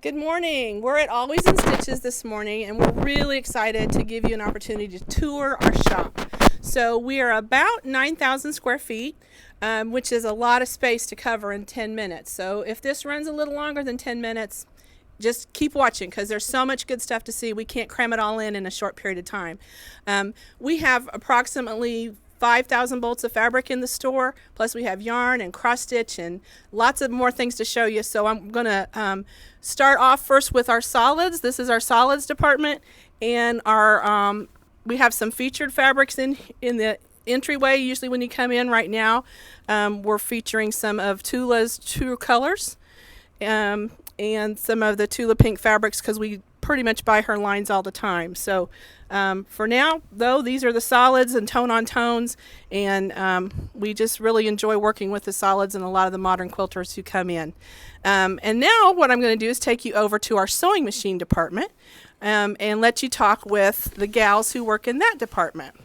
Good morning. We're at Always in Stitches this morning, and we're really excited to give you an opportunity to tour our shop. So we are about 9,000 square feet, which is a lot of space to cover in 10 minutes. So if this runs a little longer than 10 minutes, just keep watching because there's so much good stuff to see. We can't cram it all in a short period of time. We have approximately 5,000 bolts of fabric in the store, plus we have yarn and cross stitch and lots of more things to show you. So I'm going to start off first with our solids. This is our solids department, and our we have some featured fabrics in the entryway. Usually when you come in right now, we're featuring some of Tula's True Colors and some of the Tula Pink fabrics because we pretty much buy her lines all the time. So for now, though, these are the solids and tone on tones, and we just really enjoy working with the solids and a lot of the modern quilters who come in. And now what I'm going to do is take you over to our sewing machine department and let you talk with the gals who work in that department.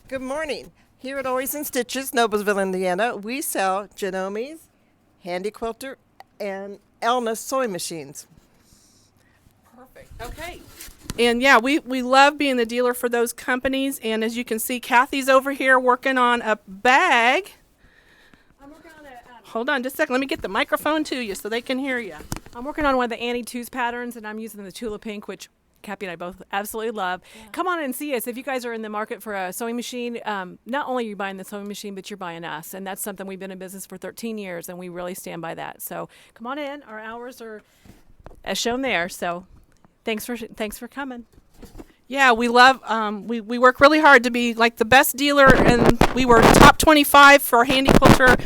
Good morning. Here at Always in Stitches, Noblesville, Indiana, we sell Janome, Handy Quilter, and Elna sewing machines. Perfect. Okay. And yeah, we love being the dealer for those companies. And as you can see, Kathy's over here working on a bag. I'm working on hold on just a second. Let me get the microphone to you so they can hear you. I'm working on one of the Annie Two's patterns, and I'm using the Tula Pink, which Cappy and I both absolutely love. Yeah. Come on and see us. If you guys are in the market for a sewing machine, not only are you buying the sewing machine, but you're buying us. And that's something we've been in business for 13 years, and we really stand by that. So come on in. Our hours are as shown there. So thanks for coming. Yeah, we love, we work really hard to be like the best dealer, and we were top 25 for Handy Quilter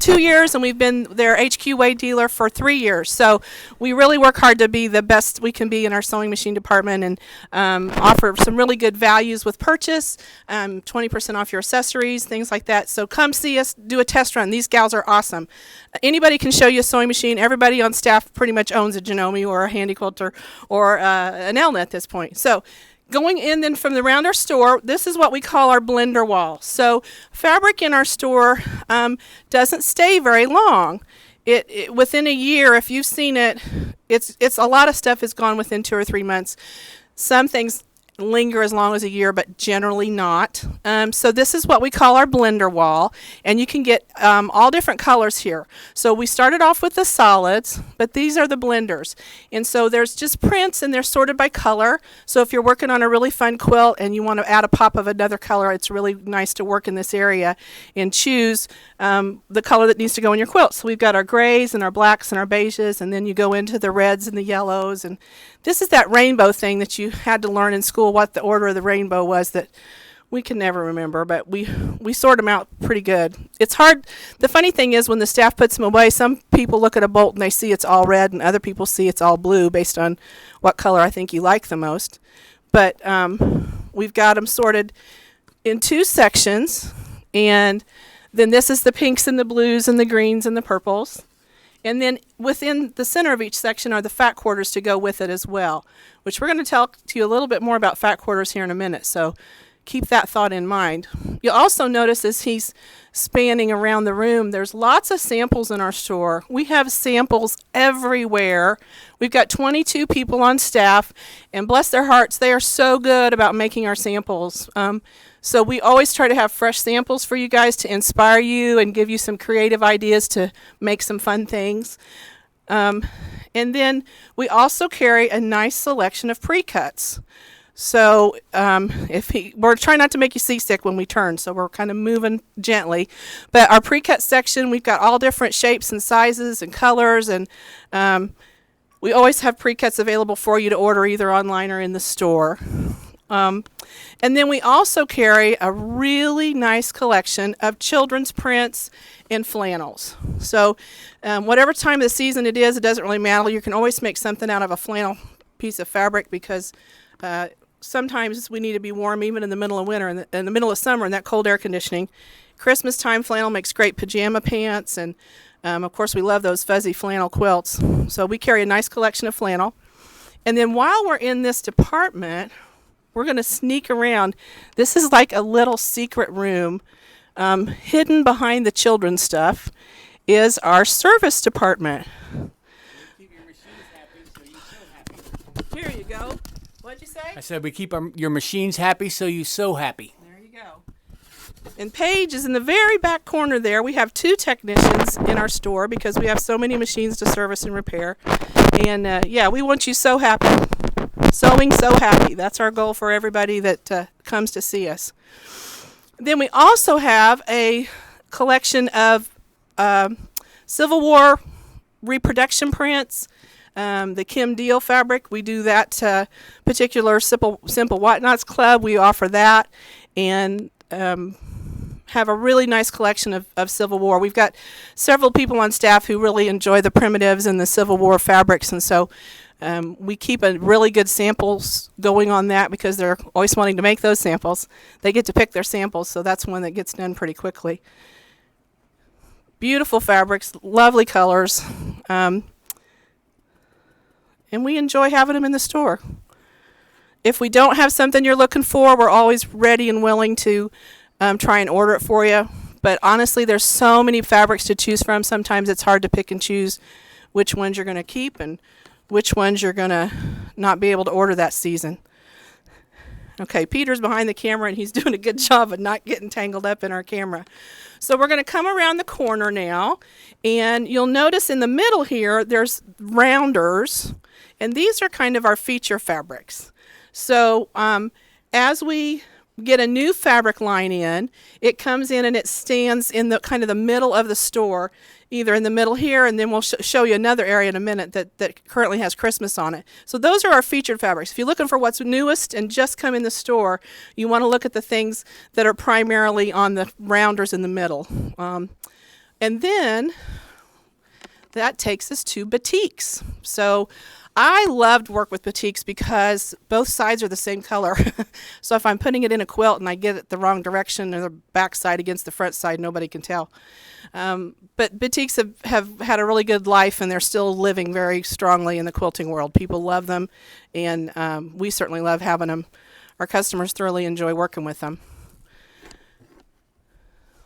2 years, and we've been their HQA dealer for 3 years. So we really work hard to be the best we can be in our sewing machine department, and offer some really good values with purchase, 20% off your accessories, things like that. So come see us, do a test run. These gals are awesome. Anybody can show you a sewing machine. Everybody on staff pretty much owns a Janome or a Handy Quilter or an Elna at this point. So going in then from around our store, this is what we call our blender wall. So fabric in our store doesn't stay very long. It within a year, if you've seen it, it's a lot of stuff is gone within 2 or 3 months. Some things linger as long as a year, but generally not. So this is what we call our blender wall, and you can get all different colors here. So we started off with the solids, but these are the blenders, and so there's just prints, and they're sorted by color. So if you're working on a really fun quilt and you want to add a pop of another color, it's really nice to work in this area and choose the color that needs to go in your quilt. So we've got our grays and our blacks and our beiges, and then you go into the reds and the yellows, and this is that rainbow thing that you had to learn in school, what the order of the rainbow was, that we can never remember, but we sort them out pretty good. It's hard. The funny thing is when the staff puts them away, some people look at a bolt and they see it's all red, and other people see it's all blue based on what color I think you like the most. But we've got them sorted in 2 sections, and then this is the pinks and the blues and the greens and the purples. And then within the center of each section are the fat quarters to go with it as well, which we're going to tell to you a little bit more about fat quarters here in a minute. So keep that thought in mind. You'll also notice as he's spanning around the room, there's lots of samples in our store. We have samples everywhere. We've got 22 people on staff, and bless their hearts, they are so good about making our samples. So we always try to have fresh samples for you guys to inspire you and give you some creative ideas to make some fun things. And then we also carry a nice selection of pre-cuts. So we're trying not to make you seasick when we turn, so we're kind of moving gently. But our pre-cut section, we've got all different shapes and sizes and colors, and we always have pre-cuts available for you to order either online or in the store. And then we also carry a really nice collection of children's prints and flannels. So whatever time of the season it is, it doesn't really matter. You can always make something out of a flannel piece of fabric because sometimes we need to be warm even in the middle of winter and in the middle of summer in that cold air conditioning. Christmas time flannel makes great pajama pants, and of course we love those fuzzy flannel quilts. So we carry a nice collection of flannel. And then while we're in this department, we're going to sneak around. This is like a little secret room hidden behind the children's stuff. is our service department. Keep your machines happy, so you so happy. Here you go. What'd you say? I said we keep your machines happy, so you so happy. There you go. And Paige is in the very back corner there. We have 2 technicians in our store because we have so many machines to service and repair. And yeah, we want you so happy. Sewing so happy. That's our goal for everybody that comes to see us. Then we also have a collection of Civil War reproduction prints. The Kim Deal fabric, we do that particular Simple Whatnots Club. We offer that, and have a really nice collection of Civil War. We've got several people on staff who really enjoy the primitives and the Civil War fabrics, and so we keep a really good samples going on that because they're always wanting to make those samples. They get to pick their samples, so that's one that gets done pretty quickly. Beautiful fabrics, lovely colors. And we enjoy having them in the store. If we don't have something you're looking for, we're always ready and willing to try and order it for you. But honestly, there's so many fabrics to choose from. Sometimes it's hard to pick and choose which ones you're going to keep and which ones you're going to not be able to order that season. Okay, Peter's behind the camera, and he's doing a good job of not getting tangled up in our camera. So we're going to come around the corner now, and you'll notice in the middle here, there's rounders. And these are kind of our feature fabrics. So as we get a new fabric line in, it comes in and it stands in the kind of the middle of the store, either in the middle here, and then we'll show you another area in a minute that currently has Christmas on it. So those are our featured fabrics. If you're looking for what's newest and just come in the store, you want to look at the things that are primarily on the rounders in the middle. And then that takes us to batiks. So I love to work with batiks because both sides are the same color. So if I'm putting it in a quilt and I get it the wrong direction or the back side against the front side, nobody can tell. But batiks have had a really good life, and they're still living very strongly in the quilting world. People love them, and we certainly love having them. Our customers thoroughly enjoy working with them.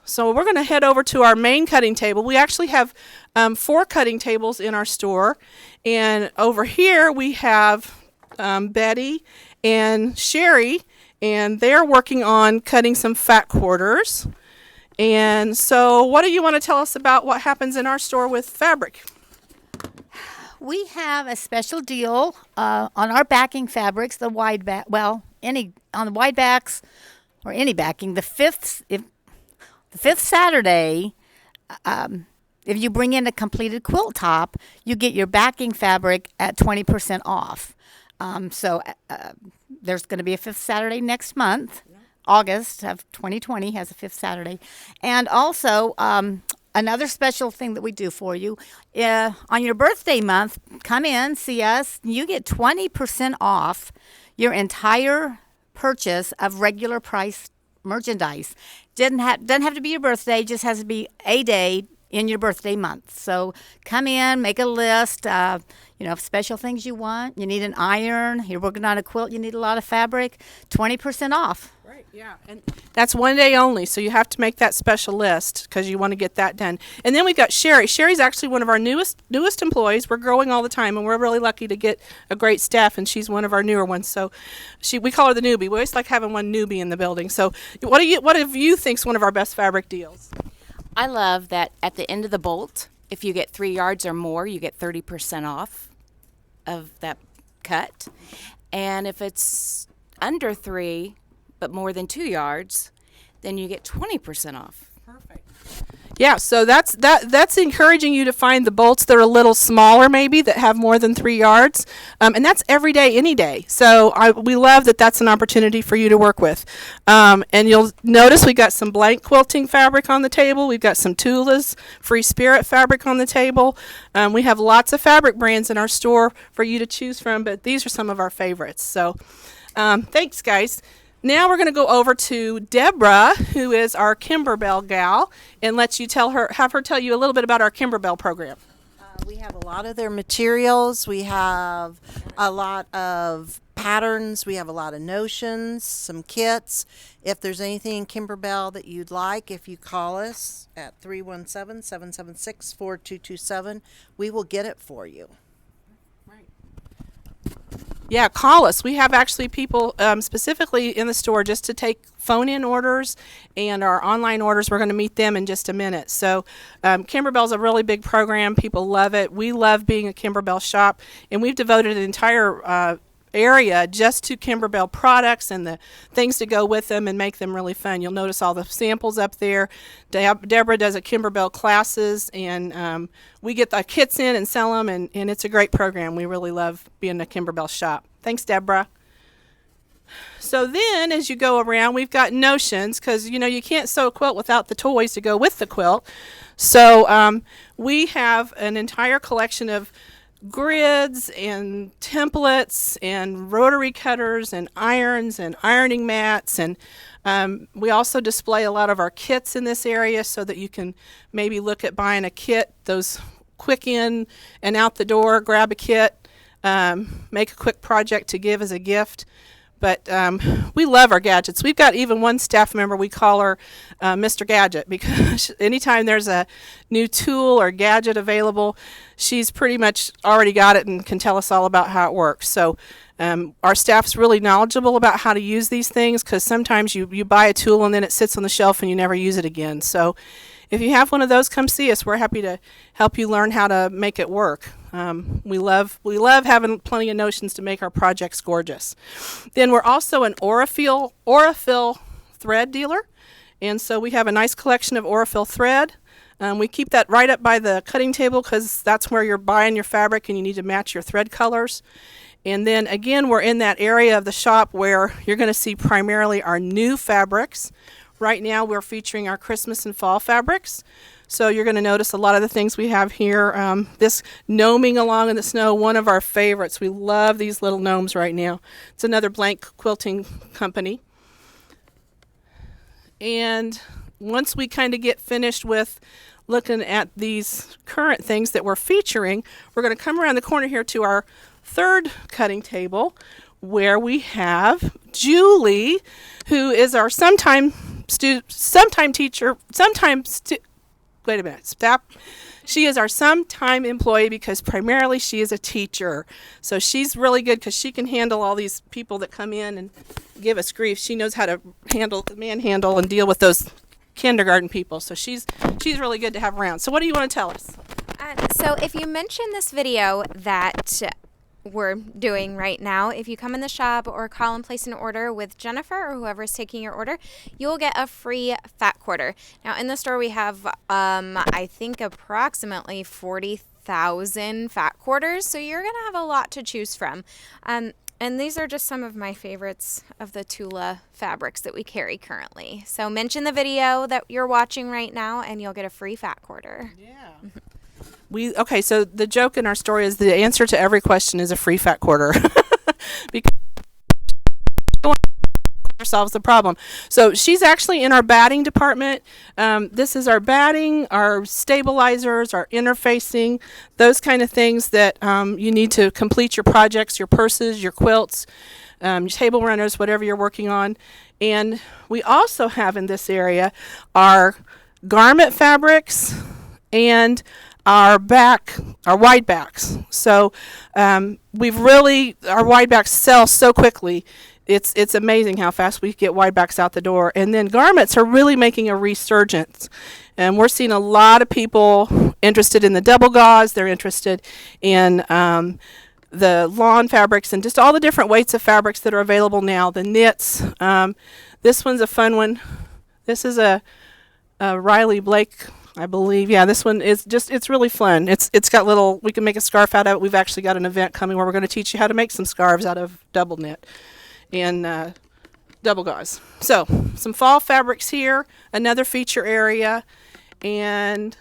So we're going to head over to our main cutting table. We actually have 4 cutting tables in our store. And over here we have Betty and Sherry, and they're working on cutting some fat quarters. And so what do you want to tell us about what happens in our store with fabric? We have a special deal on our backing fabrics, the wide back, on the wide backs or any backing, the fifth Saturday, if you bring in a completed quilt top, you get your backing fabric at 20% off. So there's going to be a 5th Saturday next month. August of 2020 has a 5th Saturday. And also, another special thing that we do for you, on your birthday month, come in, see us. You get 20% off your entire purchase of regular price merchandise. Doesn't have to be your birthday, just has to be a day in your birthday month. So come in, make a list, special things you want. You need an iron, you're working on a quilt, you need a lot of fabric, 20% off. Right, yeah. And that's one day only, so you have to make that special list because you want to get that done. And then we've got Sherry. Sherry's actually one of our newest employees. We're growing all the time, and we're really lucky to get a great staff, and she's one of our newer ones. So we call her the newbie. We always like having one newbie in the building. So what do you think's one of our best fabric deals? I love that at the end of the bolt, if you get 3 yards or more, you get 30% off of that cut. And if it's under 3, but more than 2 yards, then you get 20% off. Perfect. Yeah, so that's encouraging you to find the bolts that are a little smaller, maybe, that have more than 3 yards, and that's every day, any day. So we love that that's an opportunity for you to work with. And you'll notice we got some blank quilting fabric on the table. We've got some Tula's Free Spirit fabric on the table. We have lots of fabric brands in our store for you to choose from, but these are some of our favorites. So thanks, guys. Now we're going to go over to Deborah, who is our Kimberbell gal, and have her tell you a little bit about our Kimberbell program. We have a lot of their materials. We have a lot of patterns. We have a lot of notions, some kits. If there's anything in Kimberbell that you'd like, if you call us at 317-776-4227, we will get it for you. Yeah, call us. We have actually people specifically in the store just to take phone-in orders, and our online orders, we're going to meet them in just a minute. So Kimberbell's a really big program. People love it. We love being a Kimberbell shop, and we've devoted an entire area just to Kimberbell products and the things to go with them and make them really fun. You'll notice all the samples up there. Deborah does a Kimberbell classes, and we get the kits in and sell them, and it's a great program. We really love being a Kimberbell shop. Thanks, Deborah. So then, as you go around, we've got notions, because you can't sew a quilt without the toys to go with the quilt. So we have an entire collection of grids and templates and rotary cutters and irons and ironing mats, and we also display a lot of our kits in this area so that you can maybe look at buying a kit, those quick in and out the door, grab a kit, make a quick project to give as a gift. But we love our gadgets. We've got even one staff member, we call her Mr. Gadget, because anytime there's a new tool or gadget available, she's pretty much already got it and can tell us all about how it works. So our staff's really knowledgeable about how to use these things, because sometimes you buy a tool and then it sits on the shelf and you never use it again. So if you have one of those, come see us. We're happy to help you learn how to make it work. We love having plenty of notions to make our projects gorgeous. Then we're also an Aurifil thread dealer, and so we have a nice collection of Aurifil thread. We keep that right up by the cutting table, because that's where you're buying your fabric and you need to match your thread colors. And then again, we're in that area of the shop where you're going to see primarily our new fabrics. Right now we're featuring our Christmas and fall fabrics. So you're going to notice a lot of the things we have here. This gnoming along in the snow, one of our favorites. We love these little gnomes right now. It's another Blank Quilting company. And once we kind of get finished with looking at these current things that we're featuring, we're going to come around the corner here to our third cutting table, where we have Julie, who is our She is our sometime employee, because primarily she is a teacher. So she's really good because she can handle all these people that come in and give us grief. She knows how to manhandle and deal with those kindergarten people. So she's really good to have around. So what do you want to tell us? So if you mention this video that we're doing right now, if you come in the shop or call and place an order with Jennifer or whoever is taking your order, you will get a free fat quarter. Now in the store we have I think approximately 40,000 fat quarters, so you're gonna have a lot to choose from. And these are just some of my favorites of the Tula fabrics that we carry currently. So mention the video that you're watching right now and you'll get a free fat quarter. Yeah. Okay, so the joke in our story is the answer to every question is a free fat quarter. Because solves the problem. So she's actually in our batting department. This is our batting, our stabilizers, our interfacing, those kind of things that you need to complete your projects, your purses, your quilts, your table runners, whatever you're working on. And we also have in this area our garment fabrics and our wide backs. So our wide backs sell so quickly. It's amazing how fast we get wide backs out the door. And then garments are really making a resurgence. And we're seeing a lot of people interested in the double gauze. They're interested in the lawn fabrics and just all the different weights of fabrics that are available now. The knits. This one's a fun one. This is a Riley Blake, I believe. Yeah, this one is it's really fun. It's got little, we can make a scarf out of it. We've actually got an event coming where we're going to teach you how to make some scarves out of double knit and double gauze. So some fall fabrics here, another feature area, and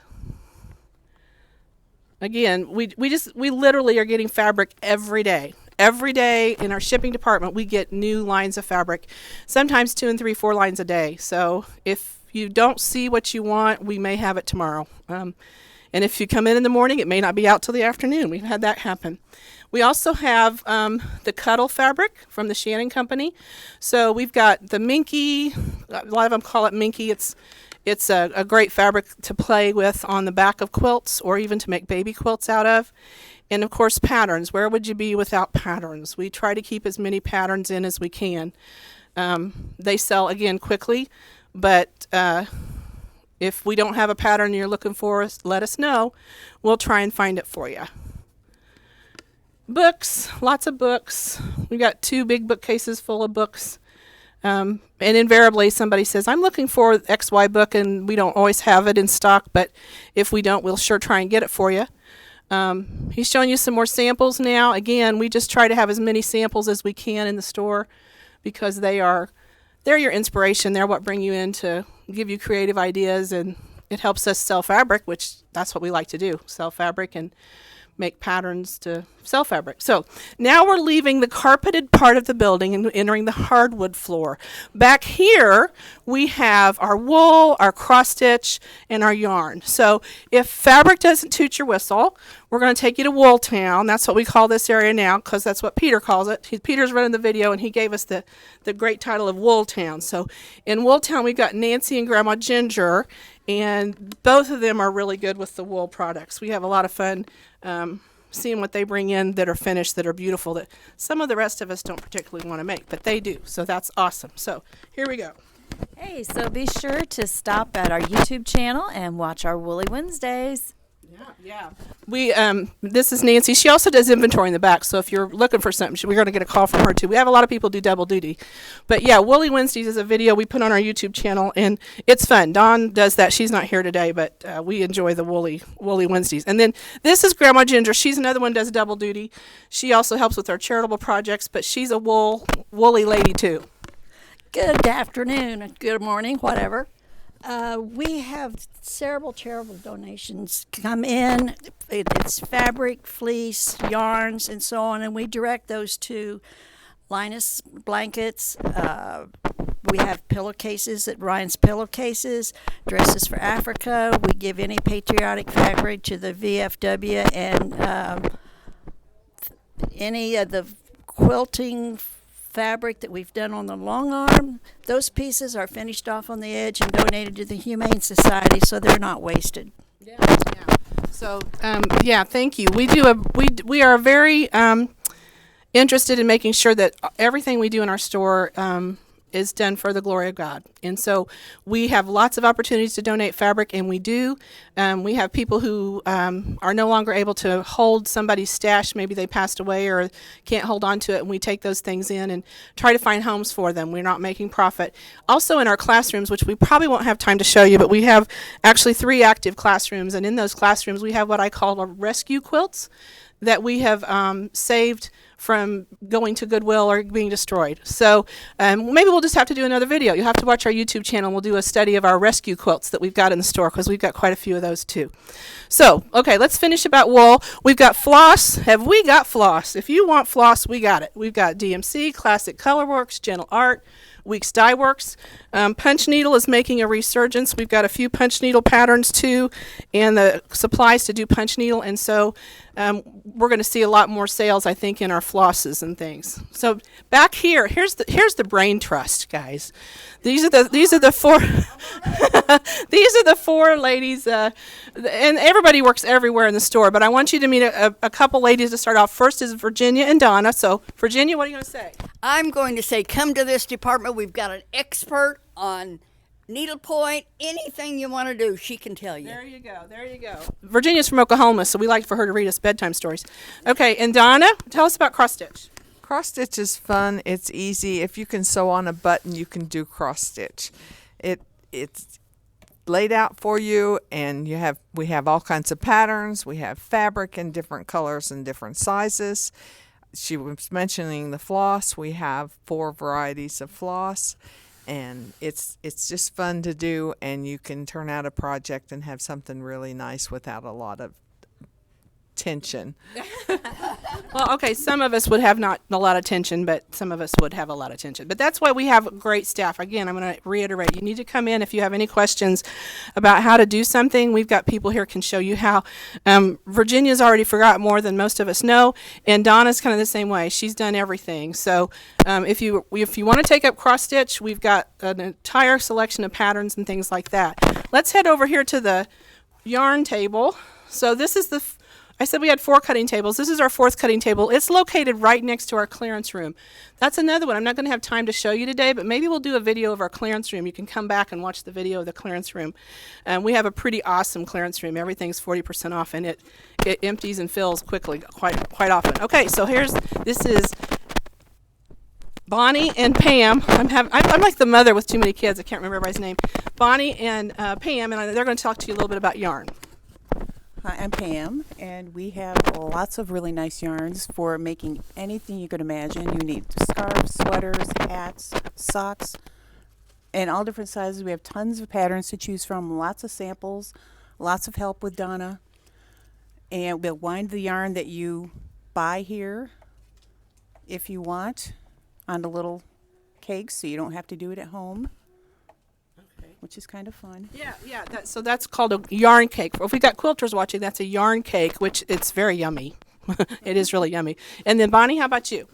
again, we literally are getting fabric every day. Every day in our shipping department, we get new lines of fabric, sometimes 2 and 3, 4 lines a day. So if you don't see what you want, we may have it tomorrow. And if you come in the morning, it may not be out till the afternoon. We've had that happen. We also have the Cuddle fabric from the Shannon Company. So we've got the Minky. A lot of them call it Minky. It's a great fabric to play with on the back of quilts or even to make baby quilts out of. And of course, patterns. Where would you be without patterns? We try to keep as many patterns in as we can. They sell, again, quickly, but if we don't have a pattern you're looking for, let us know. We'll try and find it for you. Books, lots of books. We've got 2 big bookcases full of books. And invariably somebody says, I'm looking for XY book, and we don't always have it in stock, but if we don't, we'll sure try and get it for you. He's showing you some more samples now. Again, we just try to have as many samples as we can in the store because they're your inspiration. They're what bring you in to give you creative ideas, and it helps us sell fabric, which that's what we like to do, sell fabric and make patterns to sell fabric. So now we're leaving the carpeted part of the building and entering the hardwood floor. Back here we have our wool, our cross stitch, and our yarn. So if fabric doesn't toot your whistle, we're going to take you to Wool Town. That's what we call this area now because that's what Peter calls it. Peter's running the video and he gave us the great title of Wool Town. So in Wool Town we've got Nancy and Grandma Ginger, and both of them are really good with the wool products. We have a lot of fun seeing what they bring in that are finished, that are beautiful, that some of the rest of us don't particularly want to make, but they do. So that's awesome. So here we go. Hey, so be sure to stop at our YouTube channel and watch our Woolly Wednesdays. Yeah. We this is Nancy. She also does inventory in the back. So if you're looking for something, we're going to get a call from her too. We have a lot of people do double duty, but yeah, Woolly Wednesdays is a video we put on our YouTube channel, and it's fun. Dawn does that. She's not here today, but we enjoy the Woolly Wednesdays. And then this is Grandma Ginger. She's another one who does double duty. She also helps with our charitable projects, but she's a woolly lady too. Good afternoon, and good morning, whatever. We have several charitable donations come in. It's fabric, fleece, yarns, and so on, and we direct those to Linus Blankets. We have pillowcases at Ryan's Pillowcases, Dresses for Africa. We give any patriotic fabric to the VFW, and any of the quilting fabric that we've done on the long arm, those pieces are finished off on the edge and donated to the Humane Society, so they're not wasted. Yeah. So thank you. We are very interested in making sure that everything we do in our store is done for the glory of God. And so we have lots of opportunities to donate fabric, and we do. We have people who are no longer able to hold somebody's stash. Maybe they passed away or can't hold on to it, and we take those things in and try to find homes for them. We're not making profit. Also in our classrooms, which we probably won't have time to show you, but we have actually 3 active classrooms, and in those classrooms we have what I call rescue quilts that we have saved from going to Goodwill or being destroyed. So maybe we'll just have to do another video. You'll have to watch our YouTube channel. We'll do a study of our rescue quilts that we've got in the store because we've got quite a few of those too. So, okay, let's finish about wool. We've got floss. Have we got floss? If you want floss, we got it. We've got DMC, Classic Colorworks, Gentle Art, Weeks Dye Works. Punch needle is making a resurgence. We've got a few punch needle patterns too, and the supplies to do punch needle, and so we're going to see a lot more sales, I think, in our flosses and things. So back here, here's the brain trust, guys. These are the 4 these are the 4 ladies, and everybody works everywhere in the store. But I want you to meet a couple ladies to start off. First is Virginia and Donna. So Virginia, what are you going to say? I'm going to say, come to this department. We've got an expert on needlepoint, anything you want to do, she can tell you. There you go. Virginia's from Oklahoma, so we like for her to read us bedtime stories. Okay, and Donna, tell us about cross stitch. Cross stitch is fun. It's easy. If you can sew on a button, you can do cross stitch. It's laid out for you, and we have all kinds of patterns. We have fabric in different colors and different sizes. She was mentioning the floss. We have 4 varieties of floss. And it's just fun to do, and you can turn out a project and have something really nice without a lot of tension. Well, okay, some of us would have not a lot of tension, but some of us would have a lot of tension. But that's why we have great staff. Again, I'm going to reiterate, you need to come in if you have any questions about how to do something. We've got people here can show you how. Virginia's already forgot more than most of us know, and Donna's kind of the same way. She's done everything. So if you want to take up cross stitch, we've got an entire selection of patterns and things like that. Let's head over here to the yarn table. So this is I said we had 4 cutting tables. This is our 4th cutting table. It's located right next to our clearance room. That's another one. I'm not going to have time to show you today, but maybe we'll do a video of our clearance room. You can come back and watch the video of the clearance room. We have a pretty awesome clearance room. Everything's 40% off, and it empties and fills quickly, quite often. Okay, so this is Bonnie and Pam. I'm like the mother with too many kids. I can't remember everybody's name. Bonnie and Pam, and they're going to talk to you a little bit about yarn. Hi, I'm Pam, and we have lots of really nice yarns for making anything you could imagine. You need scarves, sweaters, hats, socks, and all different sizes. We have tons of patterns to choose from, lots of samples, lots of help with Donna. And we'll wind the yarn that you buy here, if you want, onto little cakes so you don't have to do it at home. Which is kind of fun. Yeah. So that's called a yarn cake. If we got quilters watching, that's a yarn cake, which it's very yummy. It is really yummy. And then Bonnie, how about you?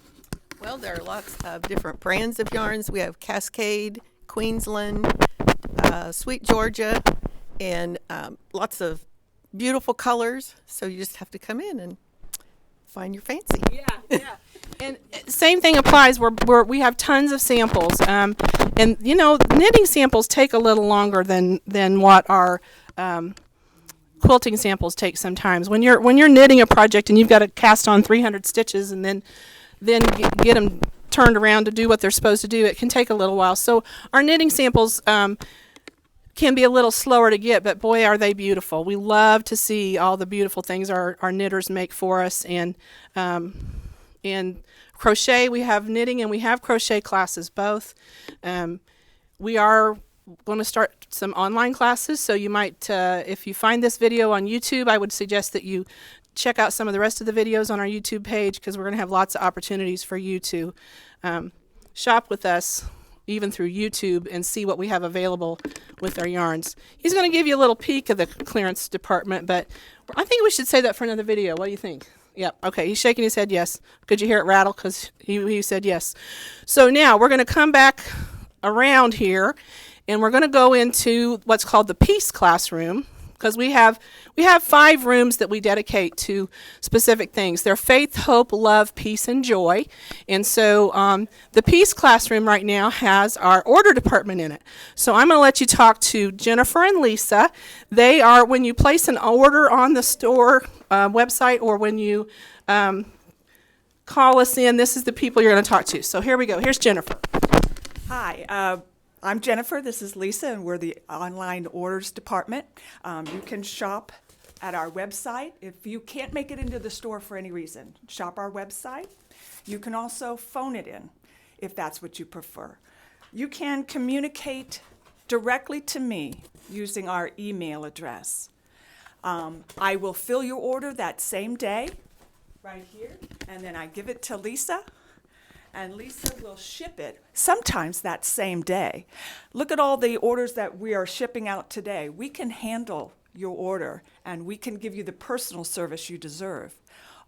Well, there are lots of different brands of yarns. We have Cascade, Queensland, Sweet Georgia, and lots of beautiful colors. So you just have to come in and find your fancy. Yeah. And same thing applies. We have tons of samples, and knitting samples take a little longer than what our quilting samples take sometimes. When you're knitting a project and you've got to cast on 300 stitches and then get them turned around to do what they're supposed to do, it can take a little while. So our knitting samples can be a little slower to get, but boy, are they beautiful. We love to see all the beautiful things our knitters make for us. And crochet, we have knitting and we have crochet classes both. We are going to start some online classes, so you might, if you find this video on YouTube, I would suggest that you check out some of the rest of the videos on our YouTube page, because we're going to have lots of opportunities for you to shop with us even through YouTube and see what we have available with our yarns. He's going to give you a little peek of the clearance department, but I think we should say that for another video. What do you think? Yep. Okay. He's shaking his head yes. Could you hear it rattle? Because he said yes. So now we're going to come back around here, and we're going to go into what's called the Peace Classroom, because we have 5 rooms that we dedicate to specific things. They're faith, hope, love, peace, and joy. And so the Peace Classroom right now has our order department in it. So I'm going to let you talk to Jennifer and Lisa. They are, when you place an order on the store website, or when you call us in, this is the people you're going to talk to. So here we go. Here's Jennifer. Hi, I'm Jennifer. This is Lisa, and we're the online orders department. You can shop at our website. If you can't make it into the store for any reason, shop our website. You can also phone it in if that's what you prefer. You can communicate directly to me using our email address. I will fill your order that same day, right here, and then I give it to Lisa. And Lisa will ship it sometimes that same day. Look at all the orders that we are shipping out today. We can handle your order, and we can give you the personal service you deserve.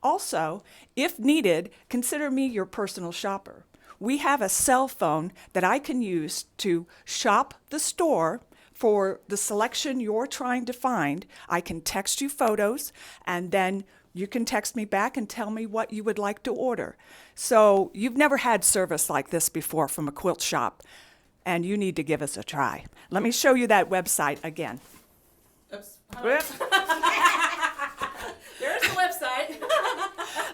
Also, if needed, consider me your personal shopper. We have a cell phone that I can use to shop the store for the selection you're trying to find. I can text you photos, and then you can text me back and tell me what you would like to order. So you've never had service like this before from a quilt shop, and you need to give us a try. Let me show you that website again. Oops. There's the website.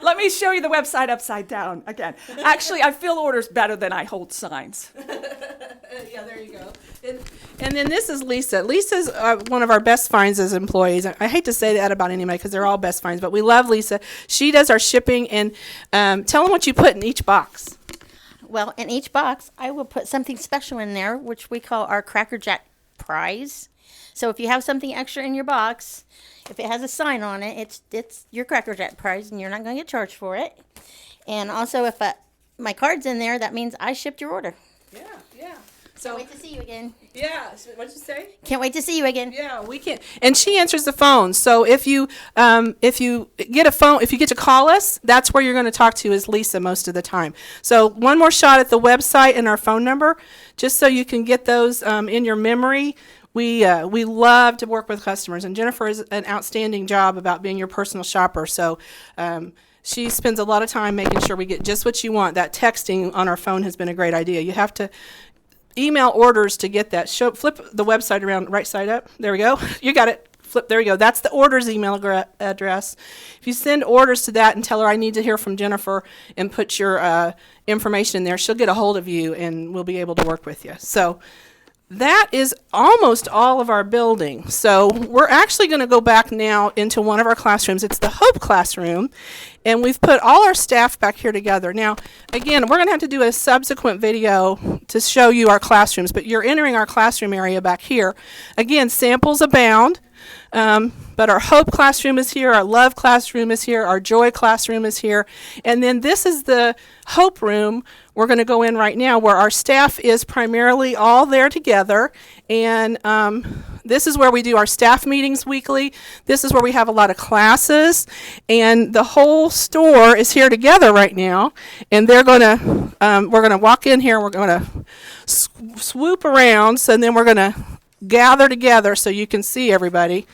Let me show you the website upside down again. Actually, I fill orders better than I hold signs. Yeah, there you go. And then this is Lisa. Lisa's one of our best finds as employees. I hate to say that about anybody because they're all best finds, but we love Lisa. She does our shipping, and tell them what you put in each box. Well, in each box, I will put something special in there, which we call our Cracker Jack prize. So if you have something extra in your box, if it has a sign on it, it's your Cracker Jack price, and you're not going to get charged for it. And also, if my card's in there, that means I shipped your order. Yeah. Can't wait to see you again. Yeah. What'd you say? Can't wait to see you again. Yeah, we can. And she answers the phone. So if you get a phone, if you get to call us, that's where you're going to talk to is Lisa most of the time. So one more shot at the website and our phone number, just so you can get those in your memory. We love to work with customers, and Jennifer is an outstanding job about being your personal shopper. So she spends a lot of time making sure we get just what you want. That texting on our phone has been a great idea. You have to email orders to get that. Flip the website around, right side up. There we go. You got it. Flip. There you go. That's the orders email address. If you send orders to that and tell her I need to hear from Jennifer and put your information in there, she'll get a hold of you and we'll be able to work with you. So that is almost all of our building. So we're actually going to go back now into one of our classrooms. It's the Hope Classroom, and we've put all our staff back here together. Now, again, we're going to have to do a subsequent video to show you our classrooms, but you're entering our classroom area back here. Again, samples abound. But our Hope Classroom is here, our Love Classroom is here, our Joy Classroom is here, and then this is the Hope Room we're going to go in right now, where our staff is primarily all there together, and this is where we do our staff meetings weekly. This is where we have a lot of classes, and the whole store is here together right now, and they're going to, we're going to walk in here, we're going to swoop around, and then we're going to gather together so you can see everybody.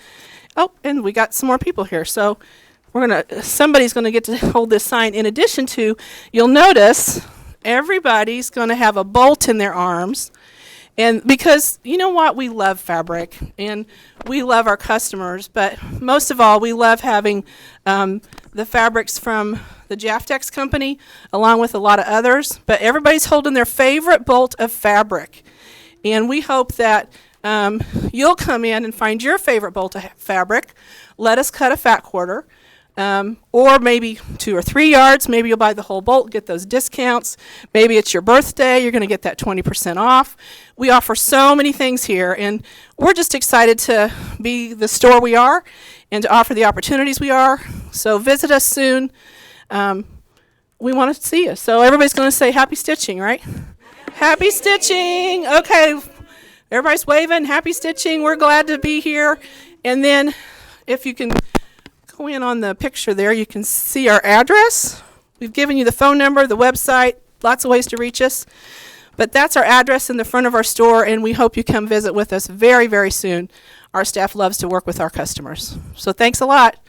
Oh, and we got some more people here. So somebody's gonna get to hold this sign. In addition to, you'll notice everybody's gonna have a bolt in their arms. And because you know what, we love fabric and we love our customers, but most of all, we love having the fabrics from the Jaftex company, along with a lot of others. But everybody's holding their favorite bolt of fabric. And we hope that you'll come in and find your favorite bolt of fabric. Let us cut a fat quarter, or maybe 2 or 3 yards. Maybe you'll buy the whole bolt, get those discounts. Maybe it's your birthday, you're going to get that 20% off. We offer so many things here, and we're just excited to be the store we are and to offer the opportunities we are. So visit us soon. We want to see you. So everybody's going to say happy stitching, right? Happy stitching. Okay. Everybody's waving, happy stitching, we're glad to be here. And then if you can go in on the picture there, you can see our address. We've given you the phone number, the website, lots of ways to reach us. But that's our address in the front of our store, and we hope you come visit with us very, very soon. Our staff loves to work with our customers. So thanks a lot.